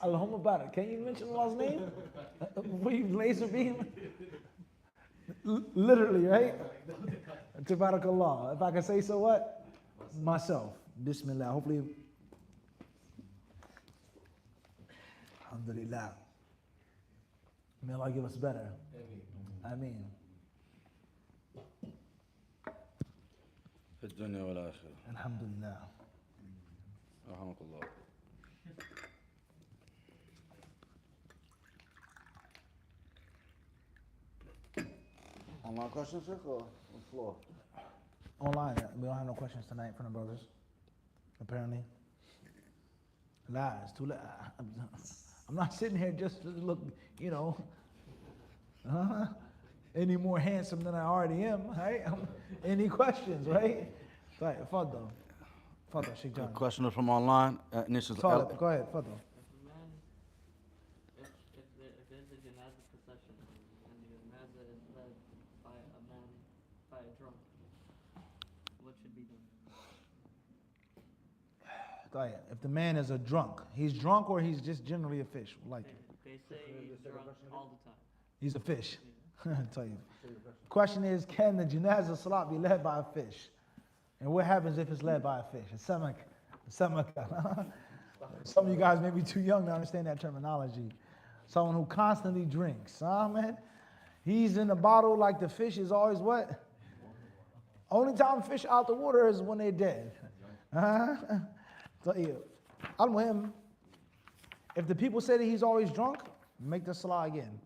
Allahumma barak. Can you mention Allah's name? Before you laser beam? Literally, right? Tabarakallah. If I can say so, what? Myself. Bismillah. Hopefully. Alhamdulillah. May Allah give us better. Ameen. في الدنيا والآخرة. Alhamdulillah. رحمك الله. Online questions, Sheikh, or on the floor? Online. We don't have no questions tonight from the brothers. Apparently. Nah, it's too late. I'm not sitting here just to look, any more handsome than I already am, right? Any questions, right? Right, Fadl. Fadl, Sheikh John. Question from online. Initials. Go ahead, Fadl. If there's a janaza procession and the janaza is led by a man, by a drunk, what should be done? If the man is a drunk, he's drunk or he's just generally a fish, like it. They say he's drunk all the time. He's a fish. Tell you. Question is, can the janaza salat be led by a fish? And what happens if it's led by a fish? A samak. Some of you guys may be too young to understand that terminology. Someone who constantly drinks. Man? He's in the bottle like the fish is always what? Only time fish out the water is when they're dead. Tell you. Al-Muhim, if the people say that he's always drunk, make the salah again.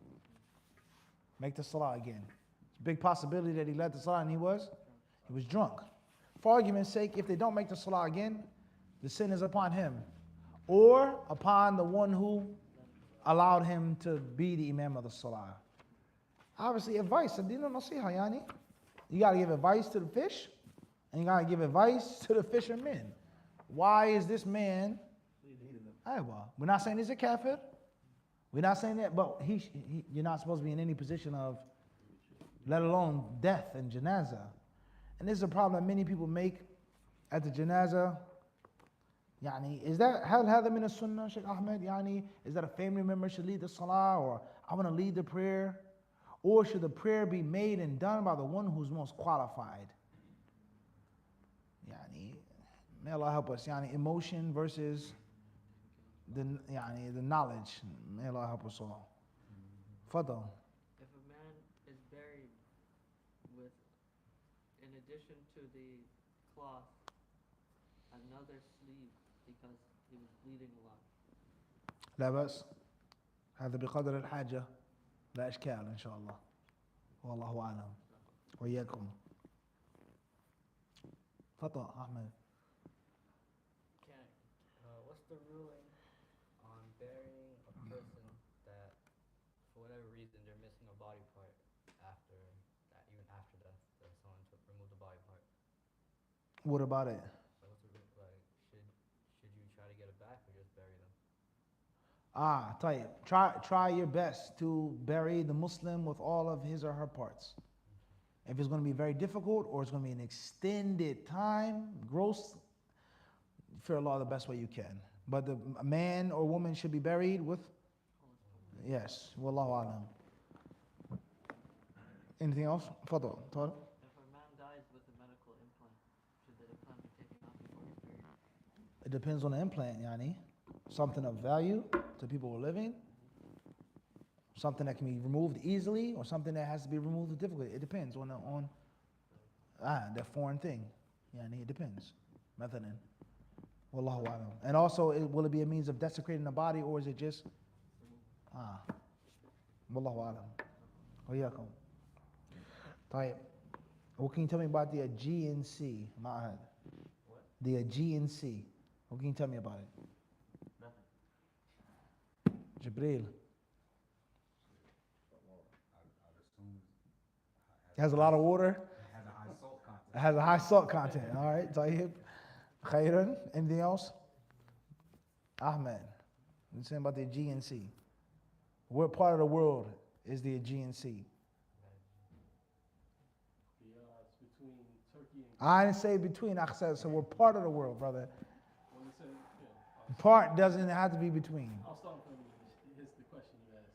Make the salah again. It's a big possibility that he led the salah and he was drunk. For argument's sake, if they don't make the salah again, the sin is upon him or upon the one who allowed him to be the imam of the salah. Obviously, advice. You got to give advice to the fish and you got to give advice to the fishermen. Why is this man? We're not saying he's a kafir. We're not saying that, but you're not supposed to be in any position of, let alone death and janazah. And this is a problem that many people make at the janazah. Is that hal hadha min as-sunnah, Sheikh Ahmed? Is that a family member should lead the salah, or I want to lead the prayer? Or should the prayer be made and done by the one who's most qualified? May Allah help us. Emotion versus the knowledge. May Allah help us all. Fadal. If a man is buried with, in addition to the cloth, another sleeve because he was bleeding a lot. لا بأس. هذا بقدر الحاجة. لا إشكال إن شاء الله. والله أعلم. وإياكم. فضل أحمد. What's the ruling on burying a person that, for whatever reason, they're missing a body part after that, even after death, that someone remove the body part? What about it? So what's the should you try to get it back or just bury them? طيب. Try your best to bury the Muslim with all of his or her parts. If it's going to be very difficult or it's going to be an extended time, gross, fear Allah the best way you can. But the man or woman should be buried with? Yes. Wallahu alam. Anything else? Fadal. If a man dies with a medical implant, should the implant be taken out before he's buried? It depends on the implant, Something of value to people who are living, something that can be removed easily, or something that has to be removed with difficulty. It depends on that foreign thing. It depends. Methanin. Wallahu alam. And also, will it be a means of desecrating the body, or is it just Wallahu alam. Wayakum. طيب. What can you tell me about the GNC, Ma'ahad? What? The GNC. What can you tell me about it? Nothing. Jibreel. It has a lot of water. It has a high salt content. All right. Tayyib. Khairan. Anything else? Ahmed. You're saying about the GNC. What part of the world is the GNC? It's between Turkey and I didn't say between. I said, so we're part of the world, brother. when they say, Part doesn't have to be between. I'll start from the question you asked.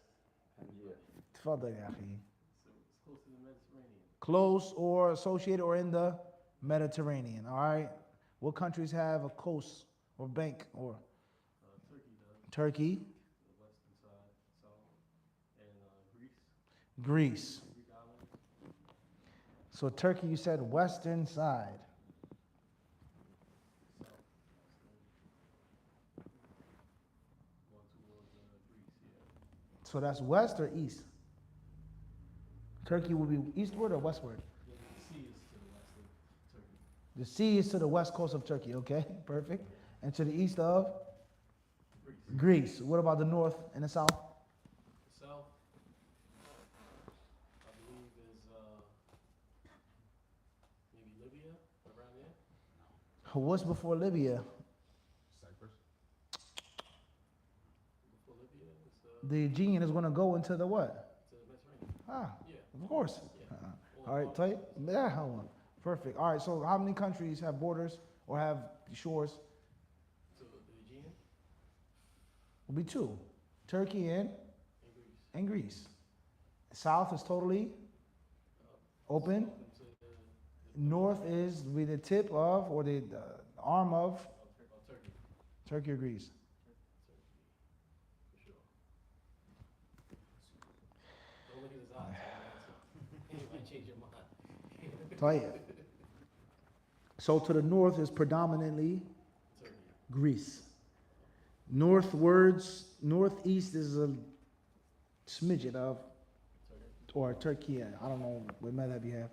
تفضل يا أخي. So it's close to the Mediterranean. Close or associated or in the Mediterranean. All right. What countries have a coast or bank or Turkey does, Turkey, the western side, south, and Greece, Greece. Greek islands, So Turkey, you said western side. south, going towards Greece, yeah. So that's west or east? Turkey will be eastward or westward? The sea is to the west of Turkey. The sea is to the west coast of Turkey. Okay, perfect. And to the east of Greece. Greece. What about the north and the south? The south, I believe, is maybe Libya, around there. What's before Libya? Before Libya, it's The Aegean is going to go into the what? to the Mediterranean. Ah, Yeah. of course. Yeah. All right, tight. Yeah, hold on. Perfect. All right, so how many countries have borders or have shores? So the Aegean Will be two. Turkey and Greece. and Greece. South is totally open. Open to North is be the tip of or the arm of Turkey. Turkey or Greece. For sure. Don't look at his eyes. You might change your mind. Tight. So to the north is predominantly Turkey. Greece. Northeast is a smidget of, or Turkey. I don't know what madhab you have.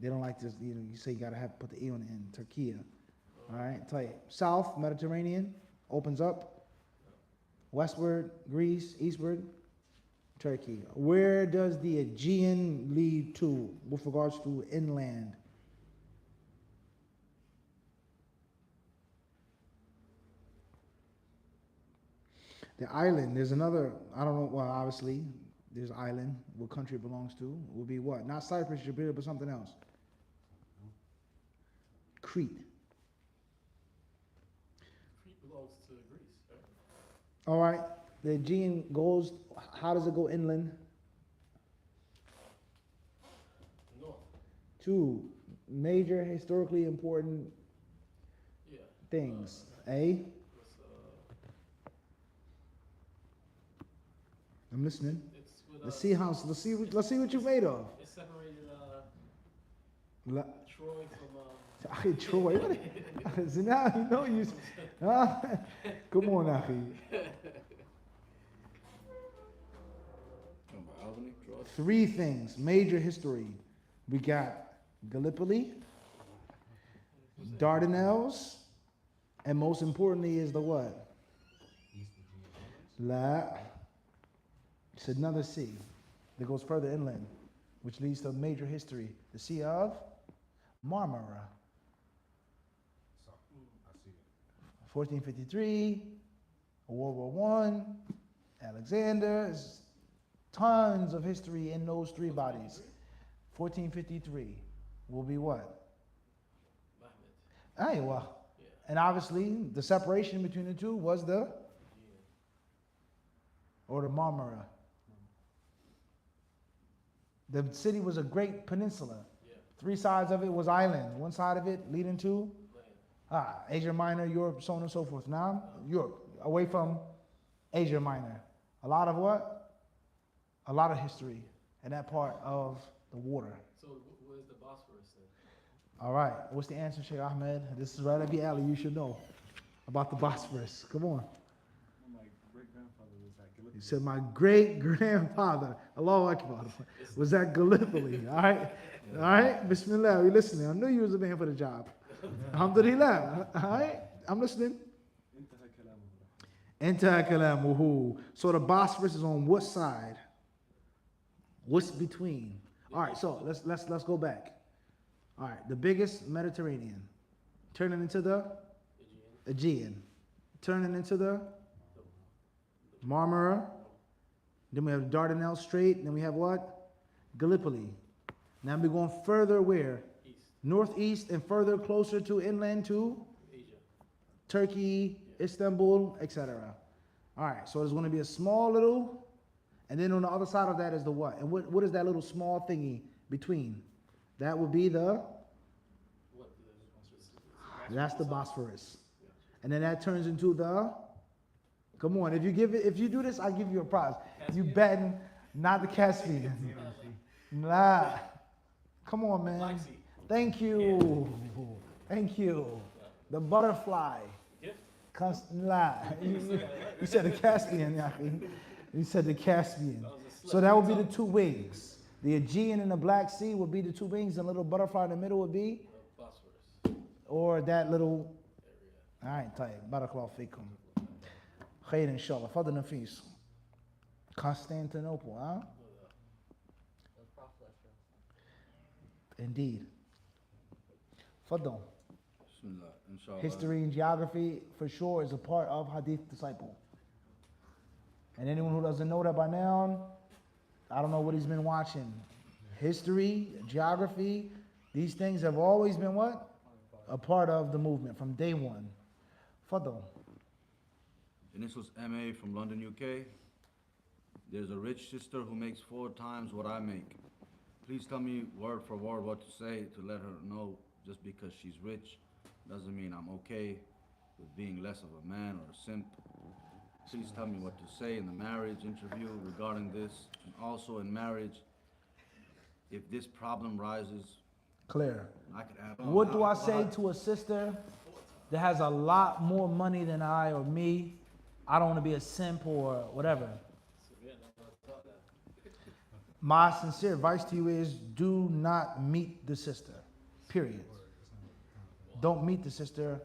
They don't like this. You know, you say you gotta have put the e on the end. Turkey. All right. Tight. South Mediterranean opens up. Westward Greece. Eastward Turkey. Where does the Aegean lead to with regards to inland? The island, there's another, I don't know, well, obviously, there's island, what country it belongs to, will be what? Not Cyprus, Gibraltar, but something else. Crete. Crete belongs to Greece, right? All right, the Aegean goes, how does it go inland? North. Two major historically important Yeah. things. A, What's, I'm listening. it's with, Let's see how, let's see what you made of. it separated La- Troy from Akhi, Troy, what? So now you know you. Come on, Akhi. Albany, Georgia. Three things, major history. We got Gallipoli, Dardanelles, and most importantly is the what? La. It's another sea that goes further inland, which leads to major history. The Sea of Marmara. 1453, World War I, Alexander. There's tons of history in those three bodies. 1453 will be what? Mohammed. Aywa. Yeah. And obviously, the separation between the two was the, or the Marmara. The city was a great peninsula. Yeah. Three sides of it was islands. One side of it leading to Asia Minor, Europe, so on and so forth. Now, Europe, away from Asia Minor. A lot of what? A lot of history in that part of the water. So where's the Bosphorus then? All right, what's the answer, Sheikh Ahmed? This is right up your alley. You should know about the Bosphorus. Come on. My great-grandfather was at Gallipoli. You said my great-grandfather, Allahu Akbar, was at Gallipoli. All right? All right? Bismillah, we listening. I knew you was a man for the job. Alhamdulillah. All right? I'm listening. Intaha kalamuhu. So the Bosphorus is on what side? What's between? All right, so let's go back. All right, the biggest Mediterranean, turning into the Aegean, turning into the Marmara. Then we have Dardanelles Strait. Then we have what? Gallipoli. Now we're going further where? East. Northeast and further closer to inland to Asia. Turkey Istanbul, etc. All right, so there's going to be a small little, and then on the other side of that is the what? And what is that little small thingy between? That would be the, that's the Bosphorus. And then that turns into the, come on, if you do this, I'll give you a prize. You betting, not the Caspian. Nah. Come on, man. Black Sea. Thank you. Thank you. The butterfly. Yep. Nah. You said the Caspian, Yaki. You said the Caspian. That was a So that would be the two wings. The Aegean and the Black Sea would be the two wings, and the little butterfly in the middle would be, Phosphorus. or that little. All right, tight. Barakallahu fikum. Khair inshallah. Fadl Nafis. Constantinople, huh? That's Prophet. Indeed. Fadl. Bismillah, inshallah. History and geography, for sure, is a part of HadithDisciple. And anyone who doesn't know that by now, I don't know what he's been watching. History, geography, these things have always been what? A part of the movement from day one. Fadl. Initials MA from London, UK. There's a rich sister who makes 4 times what I make. Please tell me word for word what to say to let her know just because she's rich doesn't mean I'm okay with being less of a man or a simp. Please tell me what to say in the marriage interview regarding this, and also in marriage, if this problem rises, Clear. I could add. What do I say to a sister that has a lot more money than I or me? I don't want to be a simp or whatever. My sincere advice to you is do not meet the sister. Period. Don't meet the sister.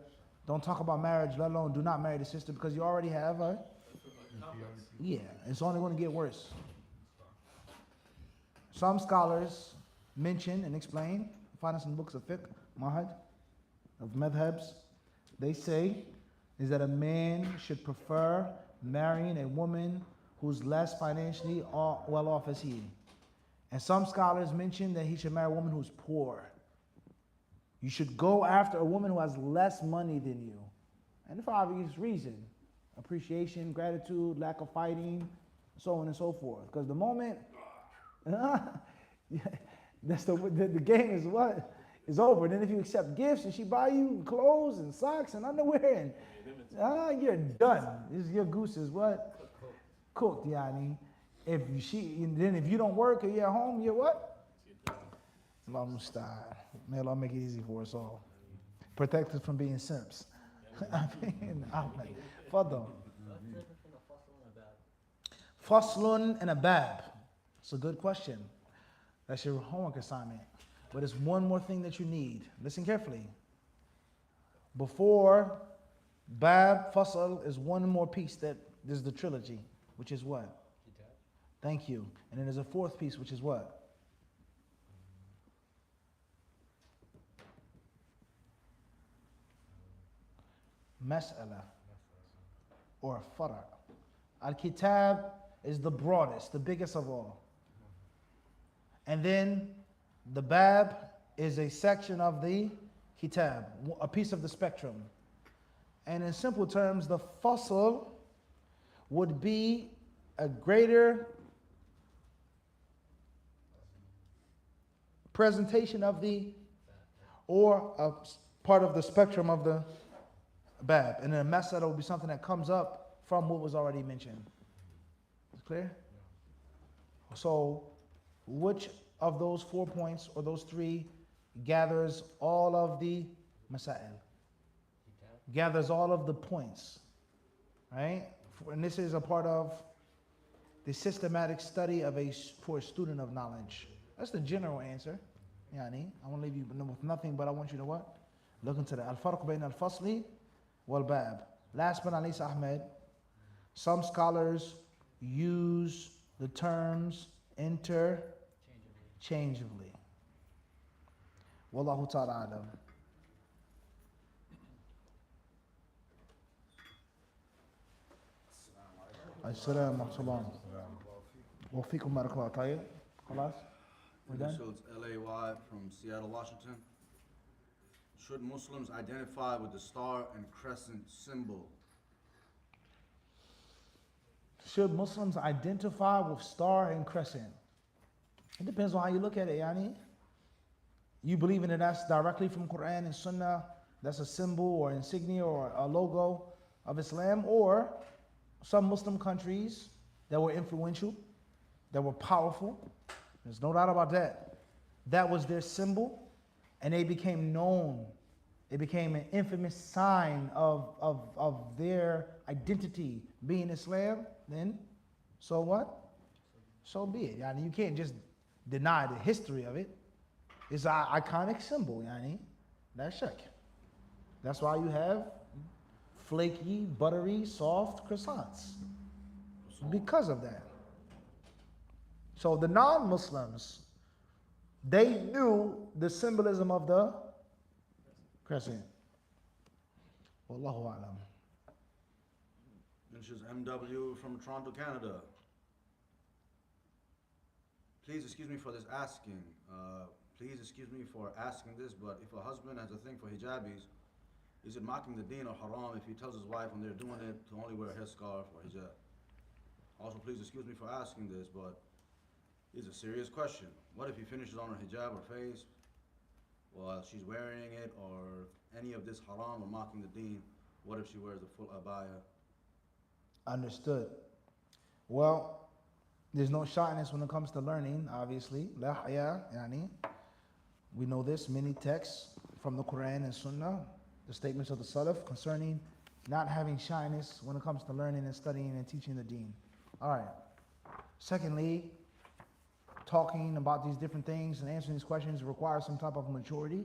Don't talk about marriage, let alone do not marry the sister, because you already have her. Yeah, it's only going to get worse. Some scholars mention and explain, find us in books of fiqh, mahad, of madhabs, they say is that a man should prefer marrying a woman who's less financially well off as he. And some scholars mention that he should marry a woman who's poor. You should go after a woman who has less money than you. And for obvious reason. Appreciation, gratitude, lack of fighting, so on and so forth. Because the moment, that's the game is what? Is over. Then if you accept gifts and she buy you clothes and socks and underwear, and you're done. Your goose is what? Cooked, yani. If you don't work or you're at home, you're what? Allah musta'an. May Allah make it easy for us all. Protect us from being simps. Fadl. What's the difference between a fossil and a bab? Faslun and a bab. It's a good question. That's your homework assignment. But it's one more thing that you need. Listen carefully. Before bab, fasl is one more piece that there's the trilogy, which is what? Thank you. And then there's a fourth piece, which is what? Mas'ala or fara. Al-Kitab is the broadest, the biggest of all. And then the bab is a section of the kitab, a piece of the spectrum. And in simple terms, the fasl would be a greater presentation of the, or a part of the spectrum of the bab. And then a mas'ala will be something that comes up from what was already mentioned. Is it clear? So, which of those 4 points or those 3 gathers all of the masail? Gathers all of the points, right? And this is a part of the systematic study of for a student of knowledge. That's the general answer. Yani, I won't leave you with nothing, but I want you to what? Look into that. Al-farq bayn al-fasli wal-bab. Last but not least, Ahmed, some scholars use the terms interchangeably. Wallahu ta'ala alam. As-salamu alaykum. Wa fikum barakallahu ta'ala. Khalas? We're done? Initials LAY from Seattle, Washington. Should Muslims identify with the star and crescent symbol Should Muslims identify with star and crescent? It depends on how you look at it, yani. You believe in it, that's directly from Quran and Sunnah, that's a symbol or insignia or a logo of Islam, or some Muslim countries that were influential, that were powerful. There's no doubt about that. That was their symbol, and they became known. It became an infamous sign of their identity being Islam. Then, so what? So be it. Yani, you can't just deny the history of it. It's an iconic symbol, yani. That's shak. That's why you have flaky, buttery, soft croissants. Because of that. So the non-Muslims, they knew the symbolism of the crescent. Wallahu alam. This is MW from Toronto, Canada. Please excuse me for this asking. Please excuse me for asking this, but if a husband has a thing for hijabis, is it mocking the deen or haram if he tells his wife when they're doing it to only wear a headscarf or hijab? Also, please excuse me for asking this, but it's a serious question. What if he finishes on her hijab or face while she's wearing it, or any of this haram or mocking the deen? What if she wears the full abaya? Understood. Well, there's no shyness when it comes to learning, obviously. La haya, yani. We know this, many texts from the Quran and Sunnah, the statements of the Salaf concerning not having shyness when it comes to learning and studying and teaching the deen. All right. Secondly, talking about these different things and answering these questions requires some type of maturity.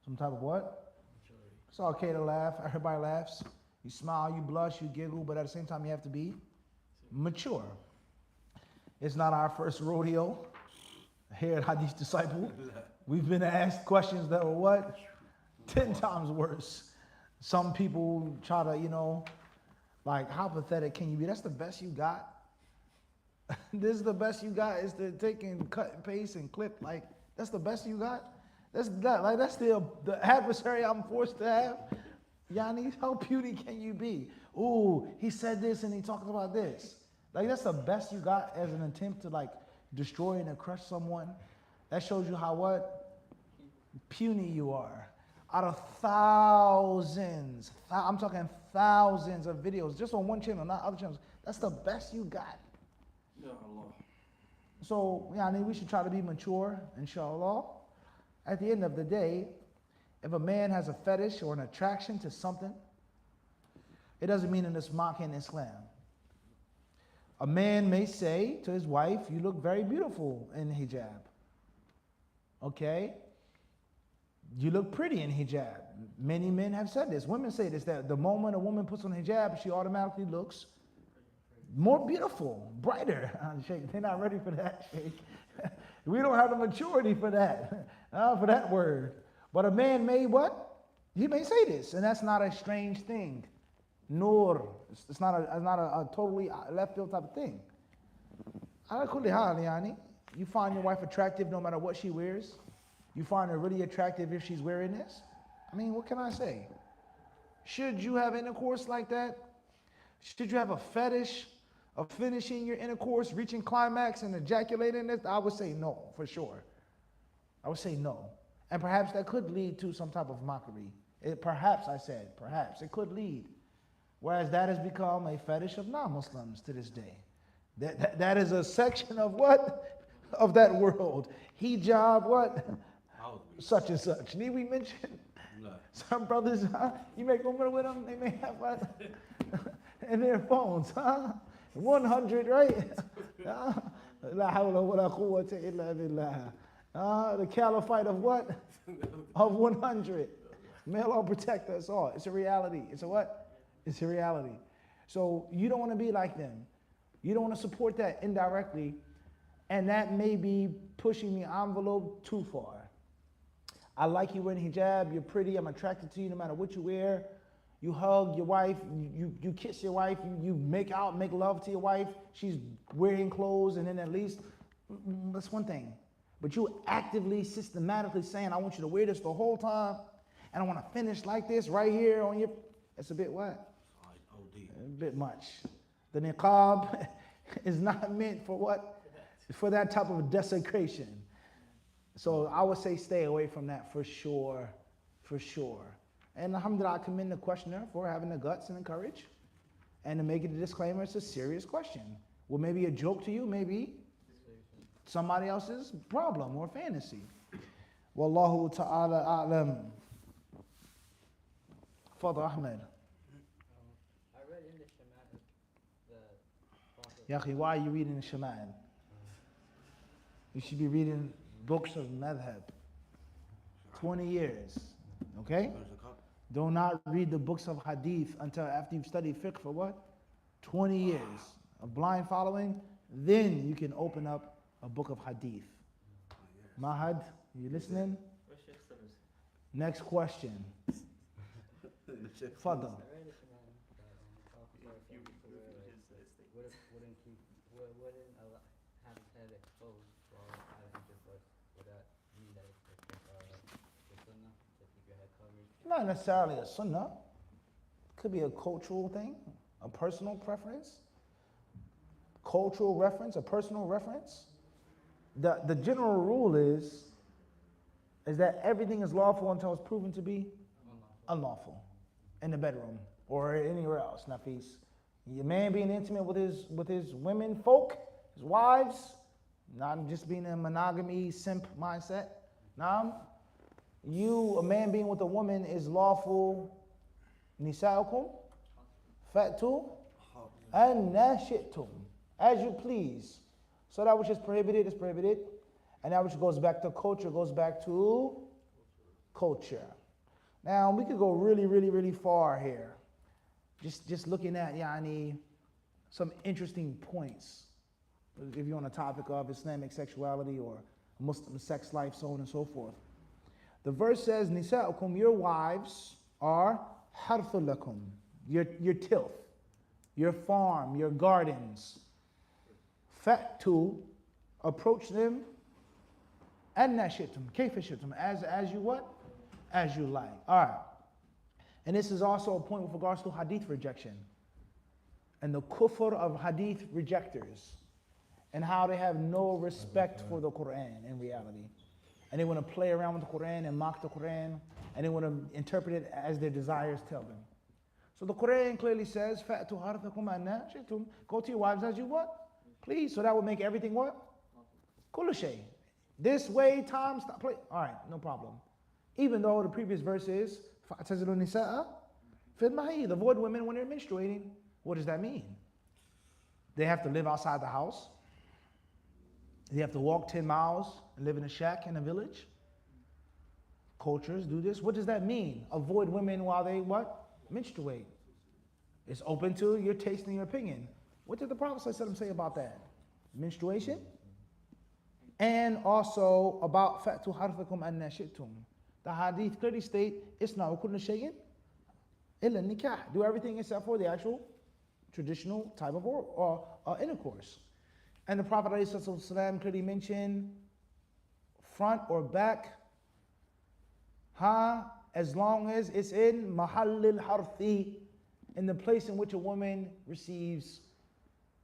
Some type of what? Maturity. It's okay to laugh. Everybody laughs. You smile, you blush, you giggle, but at the same time you have to be mature. It's not our first rodeo here at HadithDisciple. We've been asked questions that were what? 10 times worse. Some people try to, like, how pathetic can you be? That's the best you got? This is the best you got, is to take and cut and paste and clip. Like, that's the best you got? That's the adversary I'm forced to have? Yani, how puny can you be? Ooh, he said this and he talked about this. Like, that's the best you got as an attempt to, like, destroy and crush someone. That shows you how what? Puny you are. Out of thousands, I'm talking thousands of videos, just on one channel, not other channels. That's the best you got. Ya Allah. So, yani, we should try to be mature, inshallah. At the end of the day, if a man has a fetish or an attraction to something, it doesn't mean that it's mocking Islam. A man may say to his wife, you look very beautiful in hijab. Okay? You look pretty in hijab. Many men have said this. Women say this, that the moment a woman puts on hijab, she automatically looks more beautiful, brighter. They're not ready for that, Sheikh. We don't have the maturity for that, for that word. But a man may what? He may say this, and that's not a strange thing. Nur. It's not a totally left field type of thing. You find your wife attractive no matter what she wears. You find her really attractive if she's wearing this. I mean, what can I say? Should you have intercourse like that? Should you have a fetish of finishing your intercourse, reaching climax and ejaculating this? I would say no, for sure. I would say no. And perhaps that could lead to some type of mockery. Perhaps it could lead. Whereas that has become a fetish of non-Muslims to this day. That is a section of what? Of that world. Hijab, what? Such and such. Need we mention? No. Some brothers, you make women with them, they may have what? In their phones, 100, right? La hawla wa la quwwata illa billah. The caliphate of what? Of 100. May Allah protect us all. It's a reality. It's a what? It's a reality. So you don't want to be like them. You don't want to support that indirectly, and that may be pushing the envelope too far. I like you wearing hijab, you're pretty, I'm attracted to you no matter what you wear. You hug your wife, you kiss your wife, you make out, make love to your wife, she's wearing clothes, and then at least, that's one thing. But you actively, systematically saying, I want you to wear this the whole time, and I want to finish like this right here on your, it's a bit what? A bit much. The niqab is not meant for what? For that type of desecration. So I would say stay away from that for sure. For sure. And alhamdulillah, I commend the questioner for having the guts and the courage and to make it a disclaimer. It's a serious question. Well, maybe a joke to you, maybe somebody else's problem or fantasy. Wallahu ta'ala a'lam. Father Ahmed. I read in the Shama'il the Prophet. Yaqi, why are you reading the Shama'il? You should be reading books of madhab. 20 years. Okay? Do not read the books of hadith until after you've studied fiqh for what? 20 years of blind following. Then you can open up a book of hadith. Mahad, you listening? Next question. Fadl. I read in the Shama'il that Prophet wouldn't have his head exposed while having intercourse. Would that mean that it's the sunnah to keep your head covered? Not necessarily a sunnah. Could be a cultural thing, a personal preference, cultural reference, a personal reference. The general rule is that everything is lawful until it's proven to be unlawful in the bedroom or anywhere else. Nafis. Your man being intimate with his women folk, his wives, not just being in a monogamy simp mindset. Now, a man being with a woman is lawful. Nisa'ukum fa'tu an nashi'tum, as you please. So that which is prohibited is prohibited, and that which goes back to culture goes back to culture. Now we could go really, really, really far here. Just looking at some interesting points. If you're on a topic of Islamic sexuality or Muslim sex life, so on and so forth. The verse says, Nisa'ukum, your wives are harthul lakum, your tilth, your farm, your gardens. Fa'tu, approach them, anna shi'tum, kayfa shi'tum, as you what? As you like. All right. And this is also a point with regards to hadith rejection and the kufr of hadith rejectors and how they have no respect for the Quran in reality. And they want to play around with the Quran and mock the Quran, and they want to interpret it as their desires tell them. So the Quran clearly says, "Fa'tu harthakum anna shi'tum." Go to your wives as you what? Please. So that would make everything what? Kullu shay. This way, time, stop, play. All right, no problem. Even though the previous verse is, فَأْتَزِلُوا النِّسَاءَ فِي الْمَحِيضِ, avoid women when they're menstruating. What does that mean? They have to live outside the house. They have to walk 10 miles and live in a shack in a village. Cultures do this. What does that mean? Avoid women while they what? Menstruate. It's open to your taste and your opinion. What did the Prophet ﷺ say about that? Menstruation. And also about فَأْتُوا حَرْثَكُمْ أَنَّ شِئْتُمْ. The hadith clearly state, إِسْنَعُوا كُلَّ شَيْءٍ إِلَّا النِّكَاحِ. Do everything except for the actual traditional type of intercourse. And the Prophet ﷺ clearly mentioned front or back, as long as it's in mahallil harthi, in the place in which a woman receives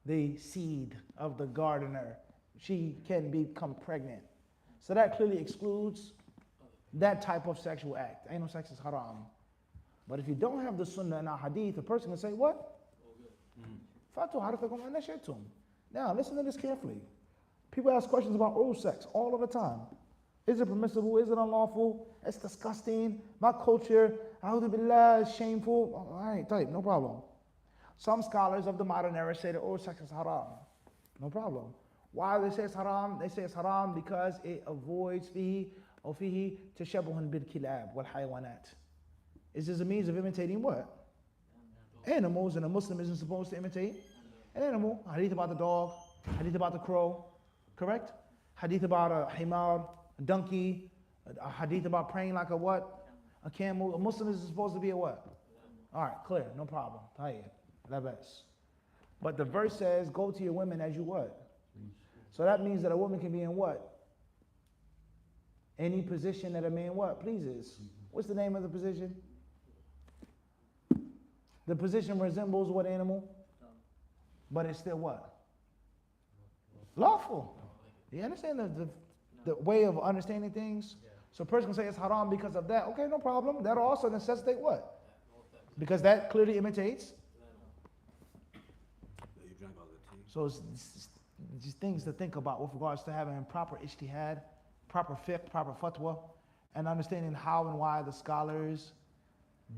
the seed of the gardener, she can become pregnant. So that clearly excludes that type of sexual act. Ain't no sex is haram. But if you don't have the sunnah and hadith, a person can say, what? Fatu harthakum anna shi'tum. Now, listen to this carefully. People ask questions about oral sex all of the time. Is it permissible? Is it unlawful? It's disgusting. My culture, a'udhu billah, is shameful. All right, type, no problem. Some scholars of the modern era say that oral sex is haram. No problem. Why do they say it's haram? They say it's haram because it avoids fihi tashabuhan bil kilab wal hayawanat. Is this a means of imitating what? Animals, and a Muslim isn't supposed to imitate an animal. Hadith about the dog, hadith about the crow, correct? Hadith about a himar, a donkey, a hadith about praying like a what? A camel. A Muslim is supposed to be a what? All right, clear, no problem. Tayyib, labas. But the verse says, go to your women as you what? So that means that a woman can be in what? Any position that a man what? Pleases. What's the name of the position? The position resembles what animal? but it's still what? Lawful. You understand the way of understanding things? Yeah. So a person can say it's haram because of that. Okay, no problem. That'll also necessitate what? Because that clearly imitates. You drank all the tea. So it's just things to think about with regards to having proper ijtihad, proper fiqh, proper fatwa, and understanding how and why the scholars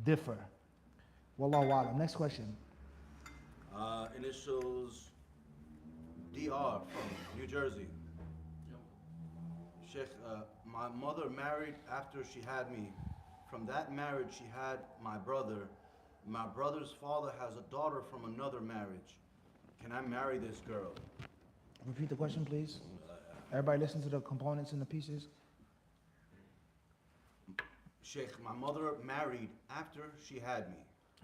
differ. Wallahu a'lam. Next question. Initials DR from New Jersey. Sheikh, my mother married after she had me. From that marriage, she had my brother. My brother's father has a daughter from another marriage. Can I marry this girl? Repeat the question, please. Everybody listen to the components and the pieces. Sheikh, my mother married after she had me.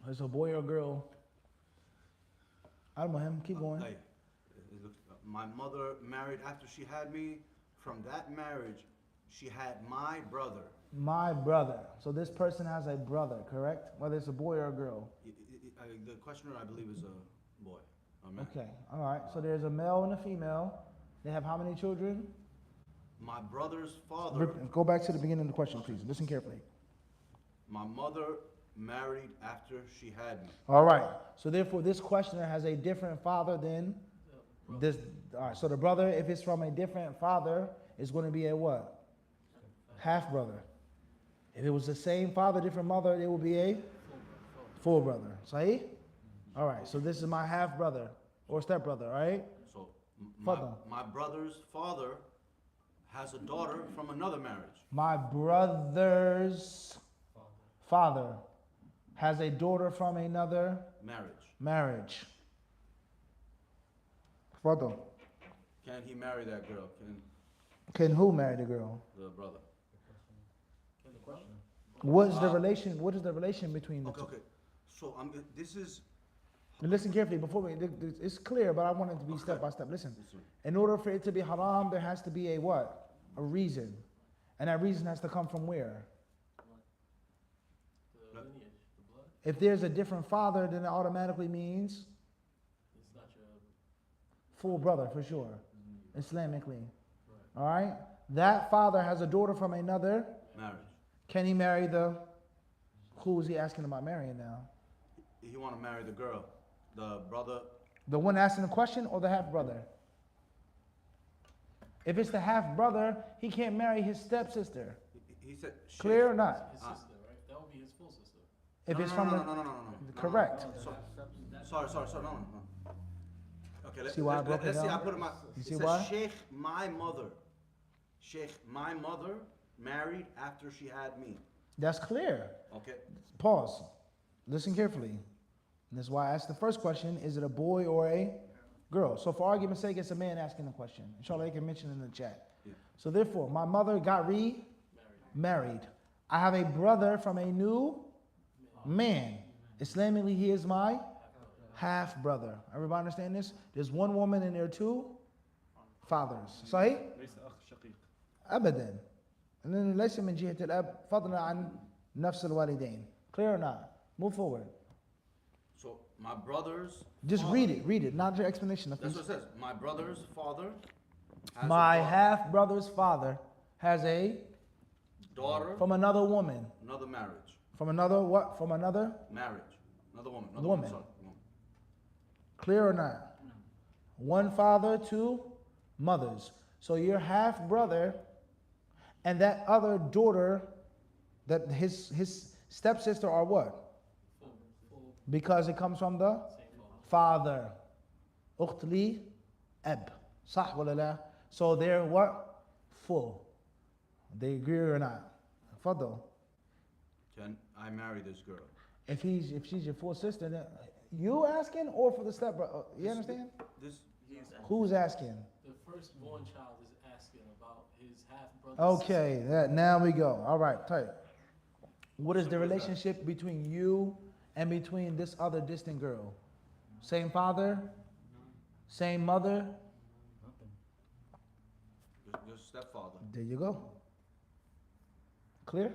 It's a boy or a girl. Al-Muhim, keep going. Hey, my mother married after she had me. From that marriage, she had my brother. My brother. So this person has a brother, correct? Whether it's a boy or a girl. The questioner, I believe, is a boy. A man. Okay, all right. So there's a male and a female. They have how many children? My brother's father. Go back to the beginning of the question, please. Listen carefully. My mother married after she had me. All right. So therefore, this questioner has a different father than this. All right. So the brother, if it's from a different father, is going to be a what? Half brother. If it was the same father, different mother, it will be a full brother. Sahih? All right. So this is my half brother or step brother, right? So Fadal. my brother's father has a daughter from another marriage. My brother's father has a daughter from another marriage. Fadal. Can he marry that girl? Can who marry the girl? The brother? What is the relation? What is the relation between the two? Okay. So this is. Now listen carefully before we. It's clear, but I want it to be step by step. Listen. In order for it to be haram, there has to be a what? A reason, and that reason has to come from where? The lineage, the blood. If there's a different father, then it automatically means It's not your. full brother for sure, Islamically. All right. That father has a daughter from another Marriage. Can he marry the? Who is he asking about marrying now? He want to marry the girl, the brother. The one asking the question or the half brother? If it's the half brother, he can't marry his stepsister. He said. Clear or not? His sister, right? That would be his full sister. If it's no, from no, the no, no, no, no, no. correct. Sorry, no. Okay, See why I broke it let's see. I down? put it my. You It see says, why? Sheikh, my mother. Sheikh, my mother married after she had me. That's clear. Okay. Pause. Listen carefully. And that's why I asked the first question: is it a boy or a girl? So, for argument's sake, it's a man asking the question. Inshallah, you can mention in the chat. Yeah. So, therefore, my mother got married. I have a brother from a new man. Islamically, he is my half brother. Everybody understand this? There's one woman and there are two fathers. Sahih? ليس أخ شقيق. أبدا. لأن ليس من جهة الأب فضلا عن نفس الوالدين. Clear or not? Move forward. So my brother's. Just father, read it, not your explanation. That's what it says. My brother's father. Has My a daughter, half brother's father has a daughter from another woman. another marriage. From another what? From another Marriage. Another woman. Woman. Sorry. Clear or not? One father, two mothers. So your half brother and that other daughter, that his stepsister are what? Because it comes from the father. Uqtli ab. Sah wala la? So they're what? Full. They agree or not? Fadl. Can I marry this girl? If she's your full sister, then you asking or for the stepbrother? You understand? This. Who's asking? The firstborn child is asking about his half brother. Okay, now we go. All right, tight. What is the relationship between you and between this other distant girl? Same father? Same mother? Just stepfather. There you go. Clear?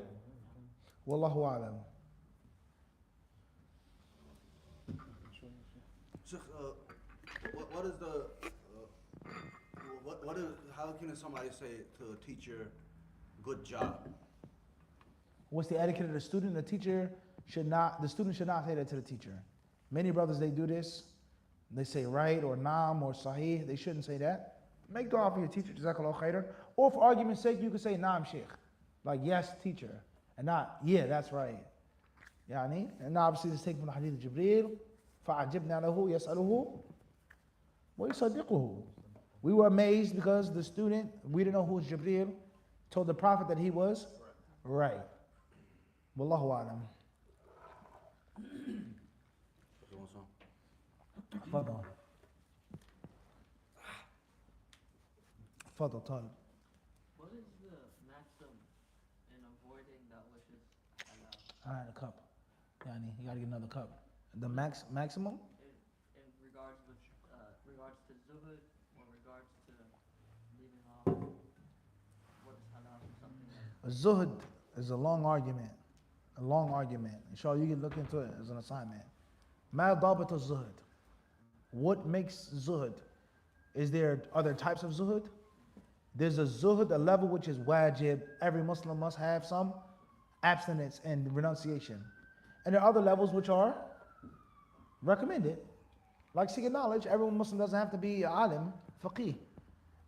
Wallahu alam. Sheikh, What is the, what is, how can somebody say to a teacher, good job? What's the etiquette of the student? The student should not say that to the teacher. Many brothers, they do this. They say right or naam or sahih. They shouldn't say that. Make dua for your teacher, jazakallahu khairan. Or for argument's sake, you could say naam sheikh. Like yes, teacher. And not, yeah, that's right. Yani, and obviously this taken from the hadith of Jibreel. فَعَجِبْنَا لَهُ يَسْأَلُهُ وَيُصَدِّقُهُ. We were amazed because the student, we didn't know who was Jibreel, told the Prophet that he was right. Wallahu alam. Fadal. Fadal, Talib. What is the maxim in avoiding that which is allowed? All right, a cup. Yani, you gotta get another cup. The maximum? In regards to zuhud or regards to leaving off what is halal or something like that. Zuhud is a long argument. A long argument. Inshallah, you can look into it as an assignment. Ma dabat zuhud. What makes zuhud? Is there other types of zuhud? There's a zuhud, a level which is wajib. Every Muslim must have some abstinence and renunciation. And there are other levels which are recommended. Like seeking knowledge, every Muslim doesn't have to be alim, faqih.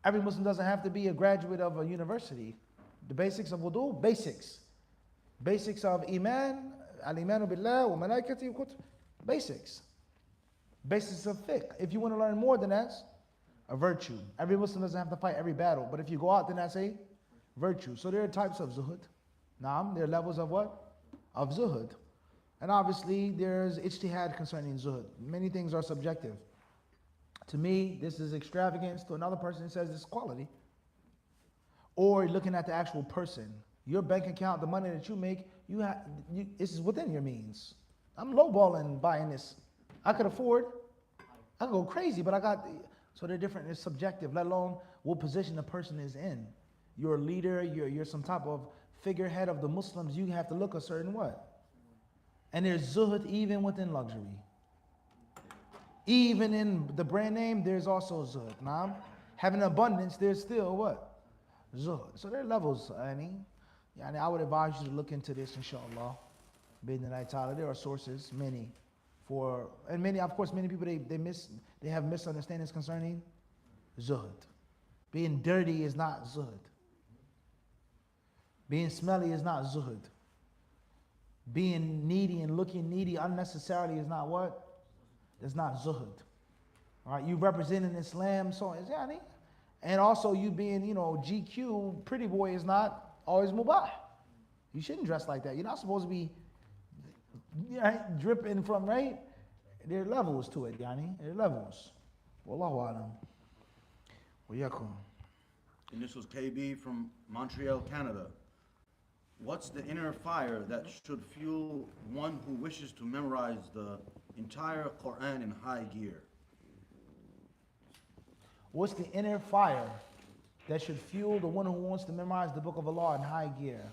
Every Muslim doesn't have to be a graduate of a university. The basics of wudu, basics. Basics of iman, al-imanu billah wa malaikati wa kutub. Basics. Basics of fiqh. If you want to learn more than that, a virtue. Every Muslim doesn't have to fight every battle, but if you go out, then that's a virtue. So there are types of zuhud. Naam, there are levels of what? Of zuhud. And obviously, there's ijtihad concerning zuhud. Many things are subjective. To me, this is extravagance. To another person, says this is quality. Or looking at the actual person. Your bank account, the money that you make, this is within your means. I'm lowballing buying this. I could afford. I could go crazy, but I got. So they're different. It's subjective. Let alone what position the person is in. You're a leader. You're some type of figurehead of the Muslims. You have to look a certain way. And there's zuhud even within luxury. Even in the brand name, there's also zuhud. Now, having abundance, there's still what? Zuhud. So there are levels, Annie. I would advise you to look into this, inshallah. There are sources, many, and many, of course, many people, they have misunderstandings concerning zuhud. Being dirty is not zuhud. Being smelly is not zuhud. Being needy and looking needy unnecessarily is not what? It's not zuhud. All right, you representing Islam, so is yani. And also you being, GQ, pretty boy is not always mubah. You shouldn't dress like that. You're not supposed to be dripping from, right? There are levels to it, yani. There are levels. Wallahu alam. Wa yakum. And this was KB from Montreal, Canada. What's the inner fire that should fuel one who wishes to memorize the entire Quran in high gear? What's the inner fire that should fuel the one who wants to memorize the book of Allah in high gear?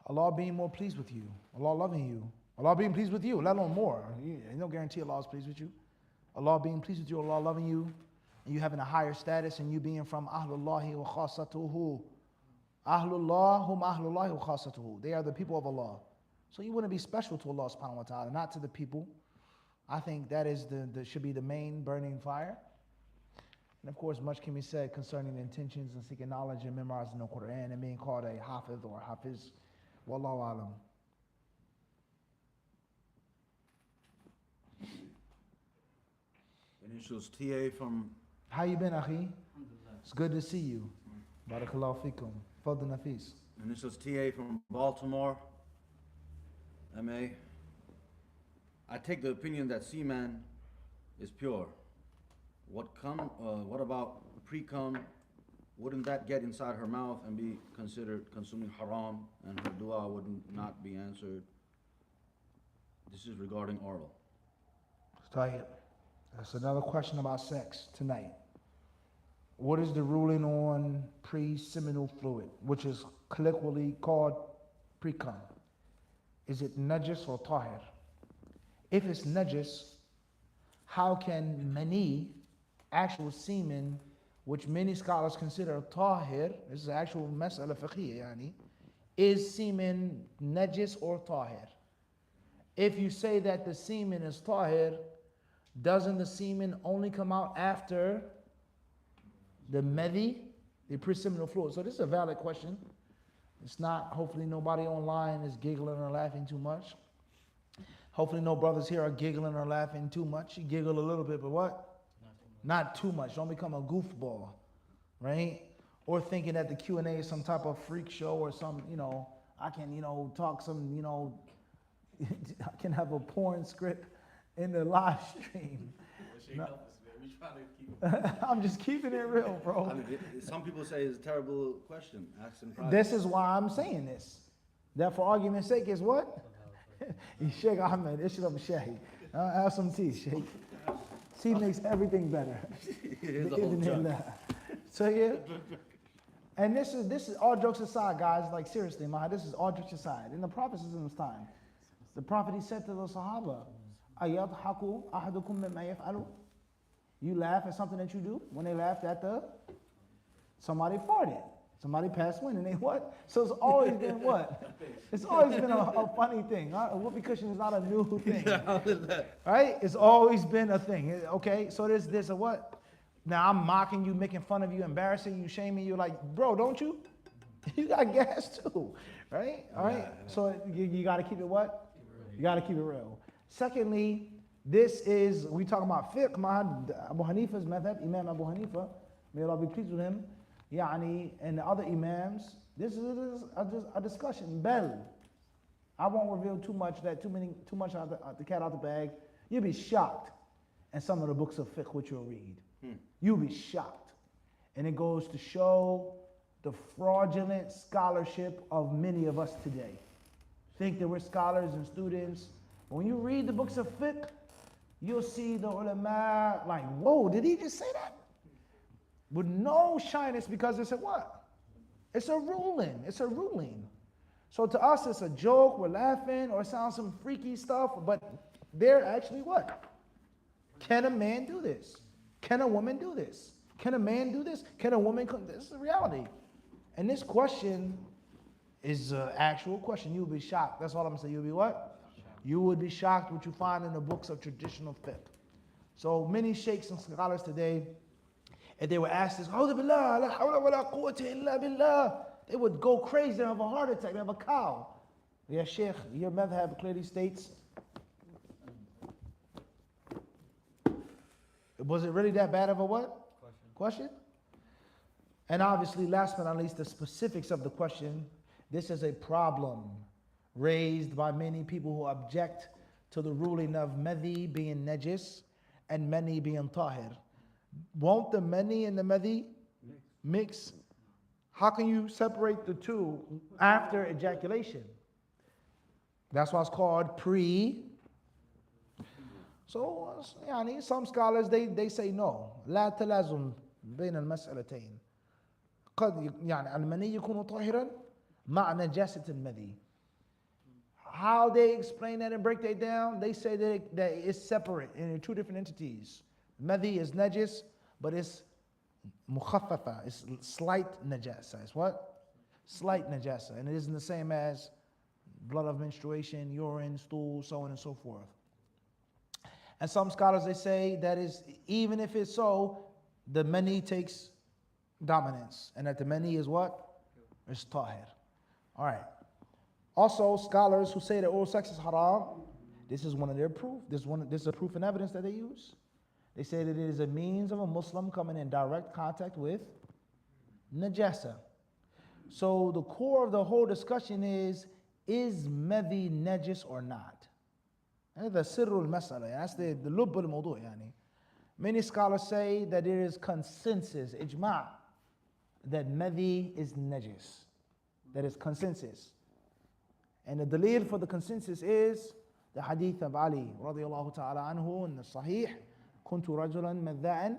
Allah being more pleased with you. Allah loving you. Allah being pleased with you, let alone more. There's no guarantee Allah is pleased with you. Allah being pleased with you, Allah loving you, and you having a higher status, and you being from Ahlullahi wa khasatuhu. Ahlullah hum Ahlullahi wa khasatuhu. They are the people of Allah. So you wouldn't be special to Allah subhanahu wa ta'ala, not to the people. I think that is should be the main burning fire. And of course, much can be said concerning the intentions and seeking knowledge and memorizing the Quran and being called a hafiz or hafiz. Wallahu alam. Initials TA from... How you been, Akhi? It's good to see you. Barakallahu fikum. Fadl Nafis. Initials TA from Baltimore, MA. I take the opinion that semen is pure. What about pre-cum? Wouldn't that get inside her mouth and be considered consuming haram, and her dua would not be answered? This is regarding oral. That's another question about sex tonight. What is the ruling on pre-seminal fluid, which is colloquially called pre-cum? Is it najis or tahir? If it's najis, how can mani, actual semen, which many scholars consider tahir, this is actual mas'ala fiqhiyya yani, is semen najis or tahir? If you say that the semen is tahir, doesn't the semen only come out after the madi, the preseminal fluid? So this is a valid question. It's not, hopefully nobody online is giggling or laughing too much. Hopefully no brothers here are giggling or laughing too much. You giggle a little bit, but what? Not too much. Don't become a goofball, right? Or thinking that the Q&A is some type of freak show or some, I can, talk some, I can have a porn script in the live stream. No. We try to keep it. I'm just keeping it real, bro. I mean, some people say it's a terrible question. Ask them privately. This is why I'm saying this. That for argument's sake is what? Sheikh Ahmed, Islam Shahi. Have some tea, Sheikh. Tea makes everything better. Here's the whole jug. So yeah. And this is all jokes aside, guys. Like seriously, this is all jokes aside. In the Prophet's time, the Prophet, he said to the Sahaba, "Ayadhaku ahadukum mimma yaf'alu." You laugh at something that you do. When they laughed at somebody farted, somebody passed wind, and they what? So it's always been what? It's always been a funny thing. Whoopee cushion is not a new thing, right? It's always been a thing. Okay, so there's a what? Now I'm mocking you, making fun of you, embarrassing you, shaming you. Like, bro, don't you? You got gas too, right? All right. So you got to keep it what? You got to keep it real. Secondly, this is, we talking about fiqh, Abu Hanifa's madhab, Imam Abu Hanifa, may Allah be pleased with him, and the other imams. This is a discussion. Bel, I won't reveal too much out the cat out the bag. You'll be shocked in some of the books of fiqh which you'll read. You'll be shocked. And it goes to show the fraudulent scholarship of many of us today. Think that we're scholars and students. But when you read the books of fiqh, you'll see the ulama like, whoa, did he just say that? With no shyness, because it's a what? It's a ruling. It's a ruling. So to us, it's a joke, we're laughing, or it sounds some freaky stuff, but they're actually what? Can a man do this? Can a woman do this? Can a man do this? Can a woman? This is a reality. And this question is an actual question. You'll be shocked. That's all I'm saying. You'll be what? You would be shocked what you find in the books of traditional fiqh. So many sheikhs and scholars today, if they were asked this, they would go crazy, they have a heart attack, they have a cow. Yeah, Sheikh, your madhab clearly states, was it really that bad of a what? Question? And obviously, last but not least, the specifics of the question. This is a problem raised by many people who object to the ruling of madi being najis and mani being tahir. Won't the mani and the madi mix? How can you separate the two after ejaculation? That's why it's called pre. So, some scholars, they say no. لا تلازم بين المسألتين. قد المني يكون طاهرا مع نجاسة المذي. How they explain that and break that down, they say that it's separate in two different entities. Madhi is najis, but it's mukhaffafa, it's slight najasa. It's what? Slight najasa. And it isn't the same as blood of menstruation, urine, stool, so on and so forth. And some scholars, they say that is, even if it's so, the mani takes dominance. And that the mani is what? It's tahir. All right. Also, scholars who say that oral sex is haram, this is one of their proof. This is a proof and evidence that they use. They say that it is a means of a Muslim coming in direct contact with najasa. So the core of the whole discussion is madhi najis or not? And the sirrul masala, that's the lubb al mawdu'. Many scholars say that there is consensus, ijma', that madhi is najis. That is consensus. And the dalil for the consensus is the hadith of Ali radiyallahu ta'ala anhu in the Sahih. كنت رجلا مذاعا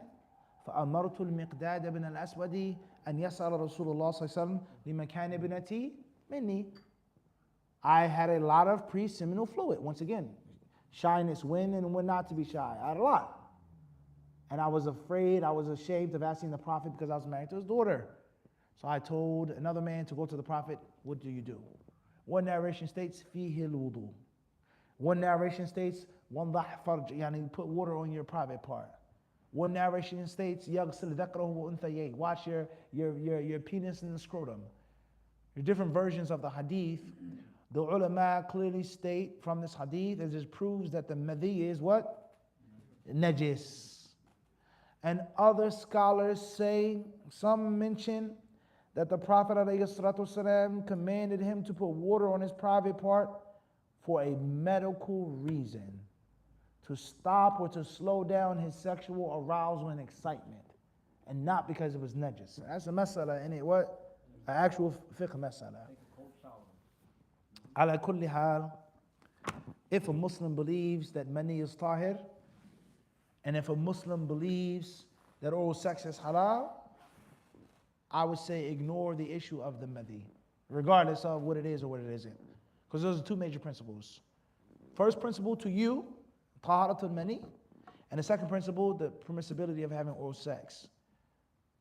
فأمرت المقداد بن الأسود أن يسأل رسول الله صلى الله عليه وسلم لمكان ابنتي مني. I had a lot of pre-seminal fluid. Once again, shyness when and when not to be shy. I had a lot. And I was afraid, I was ashamed of asking the Prophet because I was married to his daughter. So I told another man to go to the Prophet, what do you do? One narration states, فِيهِ الْوُضُوء. One narration states, وَانْضَحْ فَرْجِ, yani put water on your private part. One narration states, يَغْسِلْ ذَكْرَهُ وَأُنْثَيَيْهِ, wash your penis and the scrotum. There are different versions of the hadith. The ulama clearly state from this hadith, as it proves that the madhi is what? Najis. And other scholars say, some mention that the Prophet ﷺ commanded him to put water on his private part for a medical reason, to stop or to slow down his sexual arousal and excitement, and not because it was najis. That's a masala in it, what? An actual fiqh masala. Ala kulli hal, if a Muslim believes that mani is tahir, and if a Muslim believes that oral sex is halal, I would say ignore the issue of the madi, regardless of what it is or what it isn't. Because those are two major principles. First principle to you, taharatul mani, and the second principle, the permissibility of having oral sex.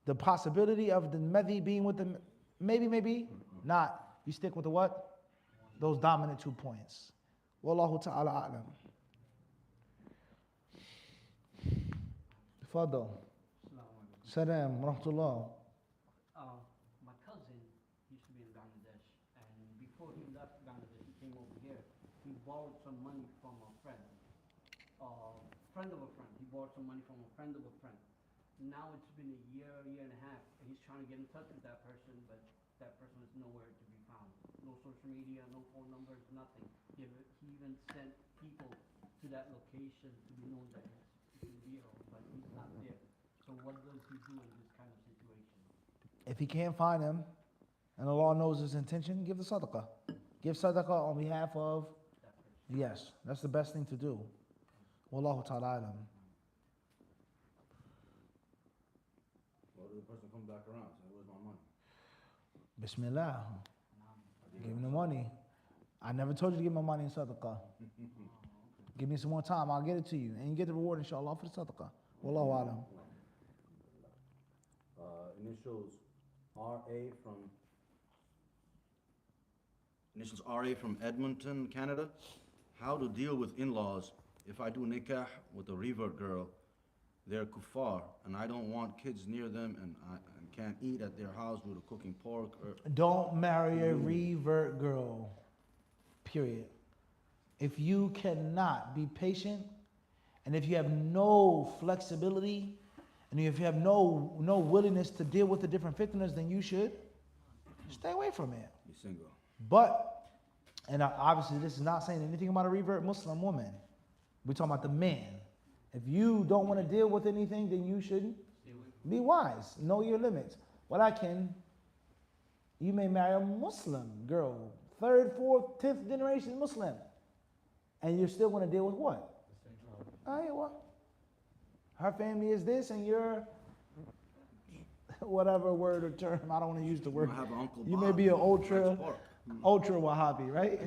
The possibility of the madi being with the, maybe, not. You stick with the what? Those dominant 2 points. Wallahu ta'ala a'lam. Tafadal. Salam wa rahmatullah. My cousin used to be in Bangladesh, and before he left Bangladesh, he came over here. He borrowed some money from a friend of a friend. He borrowed some money from a friend of a friend. Now it's been a year and a half, and he's trying to get in touch with that person, but that person is nowhere to be found. No social media, no phone numbers, nothing. He even sent people to that location to be known that he's real, but he's not there. So what does he do in this kind of situation? If he can't find him, and the law knows his intention, give the sadaqah. Give sadaqah on behalf of, yes, that's the best thing to do. Wallahu ta'ala alam. What if the person come back around? Say, where's my money? Bismillah. Give him the money. I never told you to give my money in sadaqah. Give me some more time, I'll get it to you. And you get the reward, inshallah, for the sadaqah. Wallahu alam. Initials RA from Edmonton, Canada. How to deal with in-laws if I do nikah with a revert girl. They're kuffar, and I don't want kids near them, and I can't eat at their house due to cooking pork. Don't marry a revert girl, period. If you cannot be patient, and if you have no flexibility, and if you have no willingness to deal with the different fitnas, then you should stay away from it. Be single. But, and obviously this is not saying anything about a revert Muslim woman. We're talking about the man. If you don't want to deal with anything, then you shouldn't. Be wise. Know your limits. You may marry a Muslim girl, 3rd, 4th, 5th generation Muslim, and you're still going to deal with what? Her family is this, and you're whatever word or term. I don't want to use the word. You may be an ultra Wahhabi, right?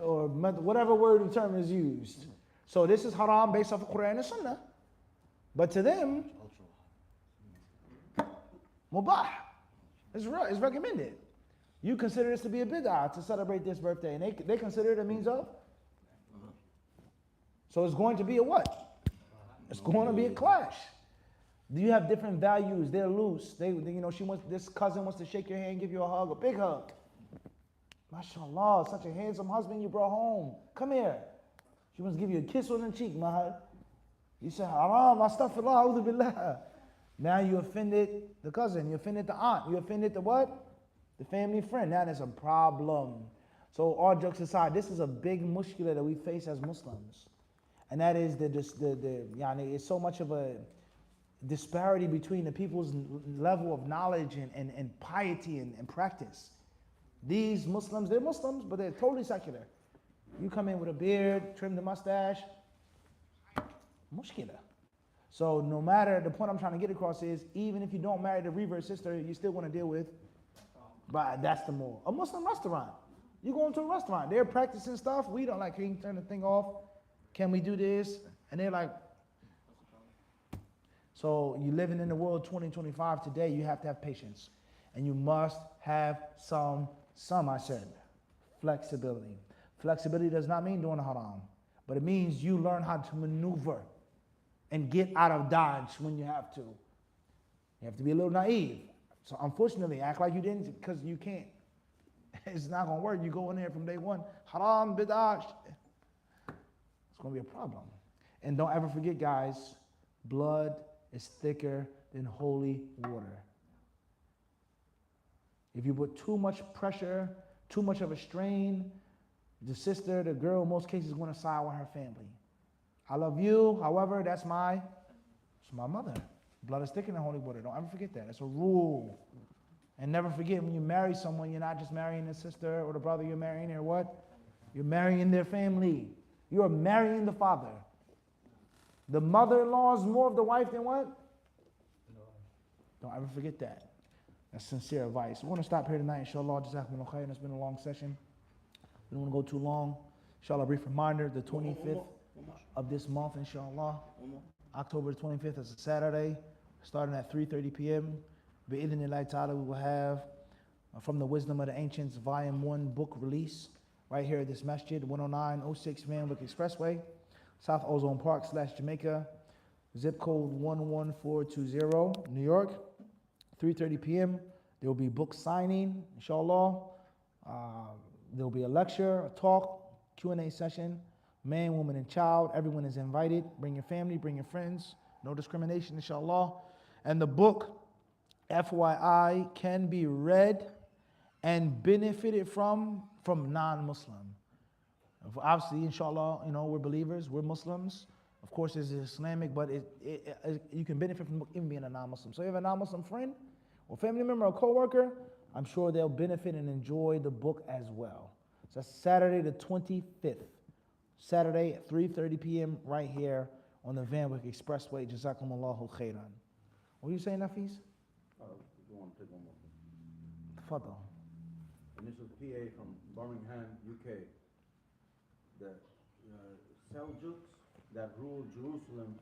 Or whatever word or term is used. So this is haram based off of Quran and Sunnah. But to them, mubah. It's recommended. You consider this to be a bid'ah to celebrate this birthday, and they consider it a means of. So it's going to be a what? It's going to be a clash. Do you have different values? They're loose. This cousin wants to shake your hand, give you a hug, a big hug. MashaAllah, such a handsome husband you brought home. Come here. She wants to give you a kiss on the cheek, mahal. You say, haram, astaghfirullah, a'udhu billah. Now you offended the cousin, you offended the aunt, you offended the what? The family friend. Now there's a problem. So all jokes aside, this is a big mushkila that we face as Muslims. And that is it's so much of a disparity between the people's level of knowledge and piety and practice. These Muslims, they're Muslims, but they're totally secular. You come in with a beard, trim the mustache, mushkila. So no matter, the point I'm trying to get across is, even if you don't marry the revert sister, you still want to deal with, but that's the moral. A Muslim restaurant. You go into a restaurant, they're practicing stuff, we don't like, can you turn the thing off? Can we do this? And they're like, So you living in the world 2025 today, you have to have patience. And you must have some I said, flexibility. Flexibility does not mean doing haram, but it means you learn how to maneuver and get out of dodge when you have to. You have to be a little naive. So unfortunately, act like you didn't because you can't. It's not going to work. You go in there from day one, haram, bid'ah. It's going to be a problem. And don't ever forget, guys, blood is thicker than holy water. If you put too much pressure, too much of a strain, the sister, the girl, in most cases, is going to side with her family. I love you, however, that's my mother. Blood is thicker than holy water. Don't ever forget that. It's a rule. And never forget, when you marry someone, you're not just marrying the sister or the brother you're marrying, or what? You're marrying their family. You are marrying the father. The mother-in-law is more of the wife than what? Don't ever forget that. That's sincere advice. We're going to stop here tonight, inshallah. Jazakumullah khairan. It's been a long session. We don't want to go too long. Inshallah, a brief reminder, the 25th of this month, inshallah. October 25th is a Saturday, starting at 3:30 p.m. Bi'idhnillahi ta'ala, we will have From the Wisdom of the Ancients, Volume 1 book release, right here at this masjid, 10906 Manwick Expressway, South Ozone Park / Jamaica, zip code 11420, New York. 3:30 p.m. There will be book signing, inshallah. There will be a lecture, a talk, Q&A session. Man, woman, and child, everyone is invited. Bring your family, bring your friends. No discrimination, inshallah. And the book, FYI, can be read and benefited from non-Muslim. Obviously, inshallah, we're believers, we're Muslims. Of course, it's Islamic, but you can benefit from even being a non-Muslim. So if you have a non-Muslim friend or family member or co-worker, I'm sure they'll benefit and enjoy the book as well. So that's Saturday the 25th. Saturday at 3:30 p.m. right here on the Vanwick Expressway. Jazakumullahu khairan. What are you saying, Nafis? You want to take one more? Tafadal. And this is PA from Birmingham, UK. The Seljuks that ruled Jerusalem,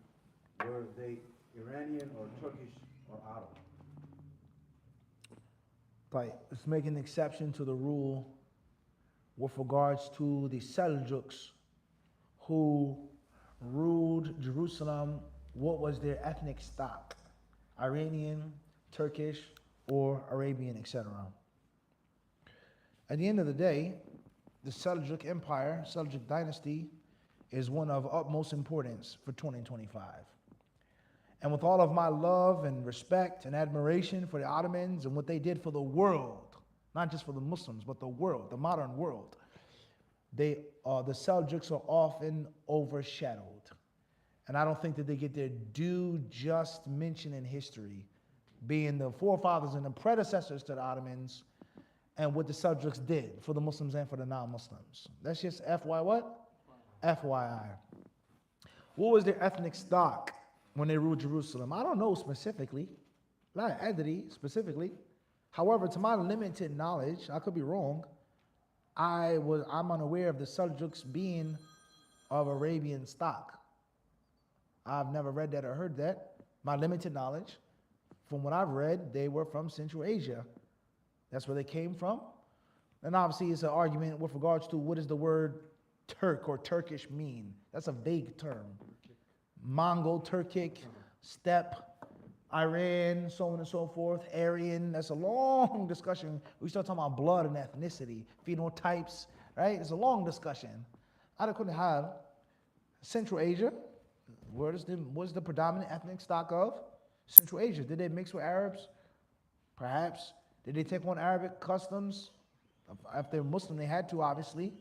were they Iranian or Turkish or Arab? Right. Let's make an exception to the rule with regards to the Seljuks who ruled Jerusalem. What was their ethnic stock? Iranian, Turkish, or Arabian, etc. At the end of the day, the Seljuk Empire, Seljuk dynasty, is one of utmost importance for 2025. And with all of my love and respect and admiration for the Ottomans and what they did for the world, not just for the Muslims, but the world, the modern world, the Seljuks are often overshadowed. And I don't think that they get their due just mention in history, being the forefathers and the predecessors to the Ottomans and what the Seljuks did for the Muslims and for the non-Muslims. That's just FYI. What was their ethnic stock when they ruled Jerusalem? I don't know specifically, not adri specifically. However, to my limited knowledge, I could be wrong, I'm unaware of the Seljuks being of Arabian stock. I've never read that or heard that. My limited knowledge, from what I've read, they were from Central Asia. That's where they came from. And obviously it's an argument with regards to what does the word Turk or Turkish mean. That's a vague term. Mongol, Turkic, steppe, Iran, so on and so forth, Aryan. That's a long discussion. We start talking about blood and ethnicity, phenotypes, right? It's a long discussion. Central Asia, what's the predominant ethnic stock of Central Asia? Did they mix with Arabs? Perhaps. Did they take on Arabic customs? If they're Muslim, they had to, obviously.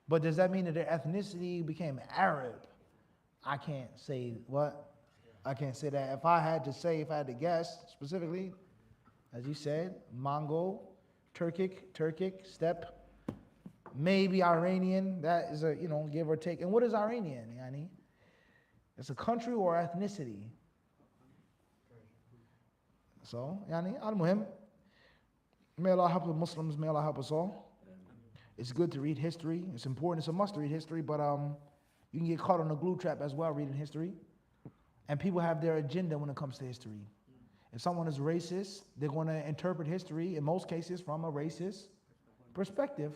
But does that mean that their ethnicity became Arab? I can't say what. I can't say that. If I had to guess specifically, as you said, Mongol, Turkic, steppe, maybe Iranian. That is a, give or take. And what is Iranian, Yani? It's a country or ethnicity. So, Yani, al-muhim. May Allah help the Muslims, may Allah help us all. It's good to read history. It's important, it's a must read history, but you can get caught on the glue trap as well reading history. And people have their agenda when it comes to history. If someone is racist, they're going to interpret history, in most cases, from a racist perspective.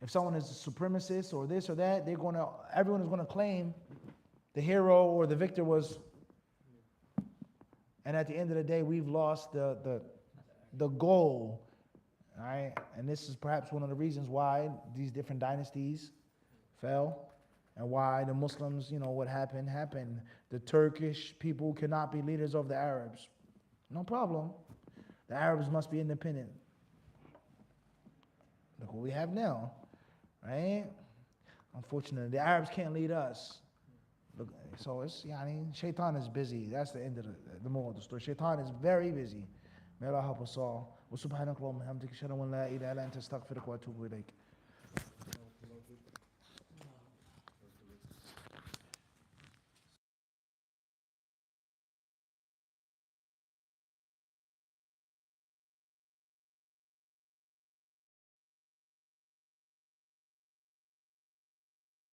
If someone is a supremacist or this or that, everyone is going to claim the hero or the victor was. And at the end of the day, we've lost the goal. All right? And this is perhaps one of the reasons why these different dynasties fell and why the Muslims, what happened. The Turkish people cannot be leaders of the Arabs. No problem. The Arabs must be independent. Look what we have now, right? Unfortunately, the Arabs can't lead us. Look, so it's, Shaitan is busy. That's the end of the moral of the story. Shaitan is very busy. May Allah help us all. وسبحانك اللهم وبحمدك اشهد ان لا اله الا انت استغفرك واتوب اليك.